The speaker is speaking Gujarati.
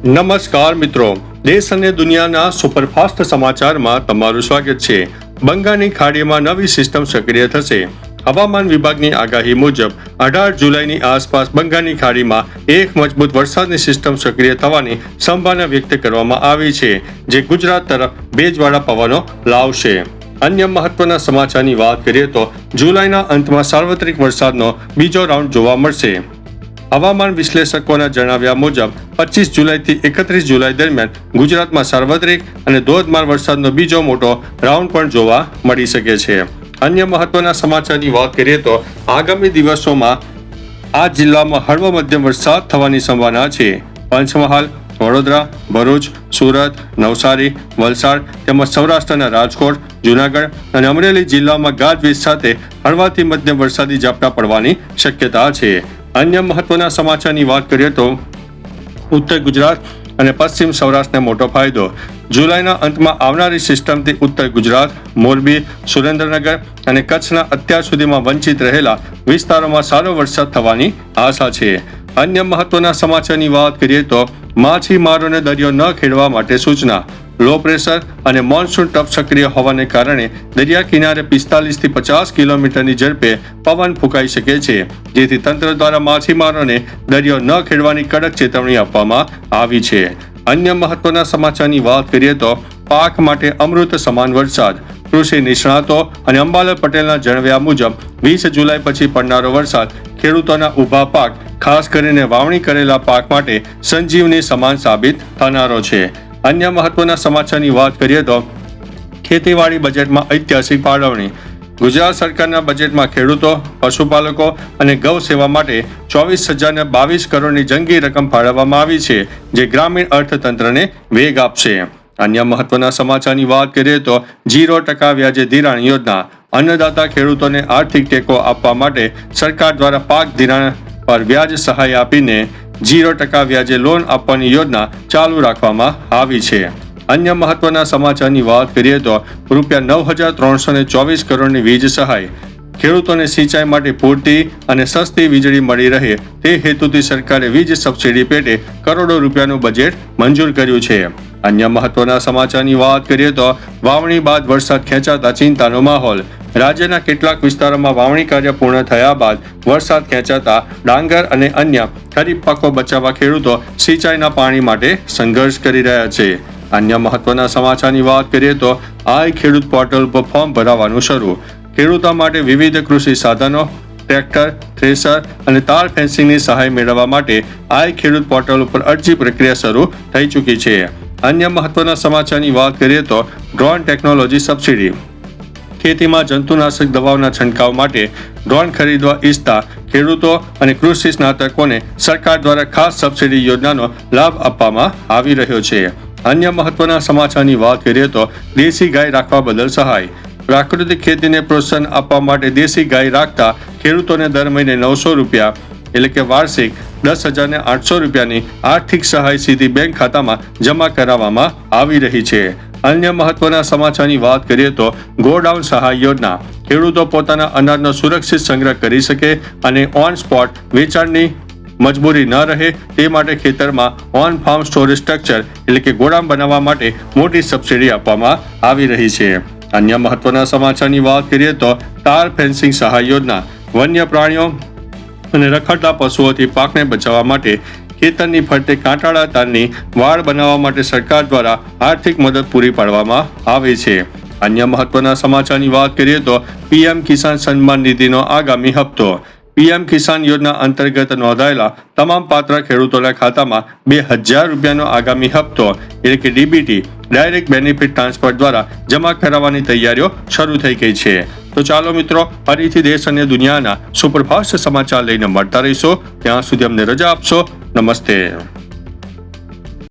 નમસ્કાર મિત્રો, દેશ અને દુનિયાના સુપરફાસ્ટ સમાચારમાં તમારું સ્વાગત છે। બંગાળની ખાડીમાં નવી સિસ્ટમ સક્રિય થશે। હવામાન વિભાગની આગાહી મુજબ 18 જુલાઈની આસપાસ બંગાળની ખાડીમાં એક મજબૂત વરસાદની સિસ્ટમ સક્રિય થવાની સંભાવના વ્યક્ત કરવામાં આવી છે, જે ગુજરાત તરફ ભેજવાળા પવનો લાવશે। અન્ય મહત્વના સમાચારની વાત કરીએ તો જુલાઈના અંતમાં સાર્વત્રિક વરસાદનો બીજો રાઉન્ડ જોવા મળશે। હવામાન વિશ્લેષકોના જણાવ્યા મુજબ 25 જુલાઈથી 31 જુલાઈ દરમિયાન ગુજરાતમાં સાર્વત્રિક અને ધોધમાર વરસાદનો બીજો મોટો રાઉન્ડ પણ જોવા મળી શકે છે। અન્ય મહત્વના સમાચારની વાત કરીએ તો આગામી દિવસોમાં આ જિલ્લામાં હળવો મધ્યમ વરસાદ થવાની સંભાવના છે। પંચમહાલ, વડોદરા, ભરૂચ, સુરત, નવસારી, વલસાડ તેમજ સૌરાષ્ટ્રના રાજકોટ, જૂનાગઢ અને અમરેલી જિલ્લામાં ગાજવીજ સાથે હળવાથી મધ્યમ વરસાદી ઝાપટા પડવાની શક્યતા છે। અન્ય મહત્વના સમાચારની વાત કરીએ તો ઉત્તર ગુજરાત અને પશ્ચિમ સૌરાષ્ટ્રને મોટો ફાયદો। જુલાઈના અંતમાં આવનારી સિસ્ટમથી ઉત્તર ગુજરાત, મોરબી, સુરેન્દ્રનગર અને કચ્છના અત્યાર સુધીમાં વંચિત રહેલા વિસ્તારોમાં સારો વરસાદ થવાની આશા છે। અન્ય મહત્વના સમાચારની વાત કરીએ તો માછીમારોને દરિયો ન ખેડવા માટે સૂચના। લો પ્રેશર અને મોન્સૂન ટફ સક્રિય હોવાને કારણે દરિયા કિનારે 45 થી 50 કિલોમીટરની ઝડપે પવન ફૂંકાઈ શકે છે, જેથી તંત્ર દ્વારા માછીમારોને દરિયો ન ખેડવાની કડક ચેતવણી આપવામાં આવી છે। અન્ય મહત્વના સમાચારની વાત કરીએ તો પાક માટે અમૃત સમાન વરસાદ। કૃષિ નિષ્ણાતો અને અંબાલાલ પટેલના જણાવ્યા મુજબ 20 જુલાઈ પછી પડનારો વરસાદ ખેડૂતોના ઊભા પાક, ખાસ કરીને વાવણી કરેલા પાક માટે સંજીવની સમાન સાબિત થનારો છે। અન્ય મહત્વના સમાચારની વાત કરીએ તો ખેતીવાડી બજેટમાં ઐતિહાસિક ફાળવણી। ગુજરાત સરકારના બજેટમાં ખેડૂતો, પશુપાલકો અને ગૌ સેવા માટે 24,022 કરોડની જંગી રકમ ફાળવવામાં આવી છે, જે ગ્રામીણ અર્થતંત્રને વેગ આપશે। અન્ય મહત્વના સમાચારની વાત કરીએ તો 0% વ્યાજે ધિરાણ યોજના। અન્નદાતા ખેડૂતોને આર્થિક ટેકો આપવા માટે સરકાર દ્વારા પાક ધિરાણ પર વ્યાજ સહાય આપીને 0% વ્યાજે લોન આપવાની યોજના ચાલુ રાખવામાં આવી છે। અન્ય મહત્વના સમાચારની વાત કરીએ તો ₹9,324 કરોડની વીજ સહાય। ખેડૂતોને સિંચાઈ માટે પૂરતી અને સસ્તી વીજળી મળી રહે તે હેતુથી સરકારે વીજ સબસિડી પેટે કરોડો રૂપિયાનું બજેટ મંજૂર કર્યું છે। અન્ય મહત્વના સમાચારની વાત કરીએ તો વાવણી બાદ વરસાદ ખેંચાતા ચિંતાનો માહોલ। રાજ્યના કેટલાક વિસ્તારોમાં વાવણી કાર્ય પૂર્ણ થયા બાદ વરસાદ ખેંચાતા ડાંગર અને અન્ય ખરીફ પાકો બચાવવા ખેડૂતો સિંચાઈના પાણી માટે સંઘર્ષ કરી રહ્યા છે। અન્ય મહત્વના સમાચારની વાત કરીએ તો આઈ ખેડૂત પોર્ટલ પર ફોર્મ ભરાવાનું શરૂ। ખેડૂતો માટે વિવિધ કૃષિ સાધનો, ટ્રેક્ટર, થ્રેશર અને તાર ફેન્સિંગની સહાય મેળવવા માટે આઈ ખેડૂત પોર્ટલ ઉપર અરજી પ્રક્રિયા શરૂ થઈ ચૂકી છે। અન્ય મહત્વના સમાચારની વાત કરીએ તો ડ્રોન ટેકનોલોજી સબસિડી। ખેતીમાં જંતુનાશક દવાઓના છંટકાવ માટે ડ્રોન ખરીદવા ઈચ્છતા ખેડૂતો અને કૃષિ સ્નાતકોને સરકાર દ્વારા ખાસ સબસિડી યોજનાનો લાભ આપવામાં આવી રહ્યો છે। અન્ય મહત્વના સમાચારની વાત કરીએ તો દેશી ગાય રાખવા બદલ સહાય। પ્રાકૃતિક ખેતીને પ્રોત્સાહન આપવા માટે દેશી ગાય રાખતા ખેડૂતોને દર મહિને ₹900 એટલે કે વાર્ષિક 10,800 રૂપિયાની આર્થિક સહાય સીધી બેંક ખાતામાં જમા કરાવવામાં આવી રહી છે। અન્ય મહત્વના સમાચારની વાત કરીએ તો ગોડાઉન સહાય યોજના। ખેડૂતો પોતાના અનાજનો સુરક્ષિત સંગ્રહ કરી શકે અને ઓન સ્પોટ વેચાણની મજબૂરી ન રહે તે માટે ખેતરમાં ઓન ફાર્મ સ્ટોરેજ સ્ટ્રક્ચર એટલે કે ગોડાઉન બનાવવા માટે મોટી સબસિડી આપવામાં આવી રહી છે। અન્ય મહત્વના સમાચારની વાત કરીએ તો તાર ફેન્સિંગ સહાય યોજના। વન્ય પ્રાણીઓ અને રખડતા પશુઓથી પાકને બચાવવા માટે ખેતરની ફરતે કાંટાળા તારની વાડ બનાવવા માટે સરકાર દ્વારા આર્થિક મદદ પૂરી પાડવામાં આવે છે। અન્ય મહત્વના સમાચારની વાત કરીએ તો પીએમ કિસાન સન્માન નિધિનો આગામી હપ્તો। પીએમ કિસાન યોજના અંતર્ગત નોંધાયેલા તમામ પાત્ર ખેડૂતોના ખાતામાં ₹2,000નો આગામી હપ્તો એટલે કે ડીબીટી ડાયરેક્ટ બેનિફિટ ટ્રાન્સફર દ્વારા જમા કરાવવાની તૈયારીઓ શરૂ થઈ ગઈ છે। તો ચાલો મિત્રો, ફરીથી દેશ અને દુનિયાના સુપરફાસ્ટ સમાચાર લઈને મળતા રહીશો। ત્યાં સુધી અમને રજા આપશો। નમસ્તે।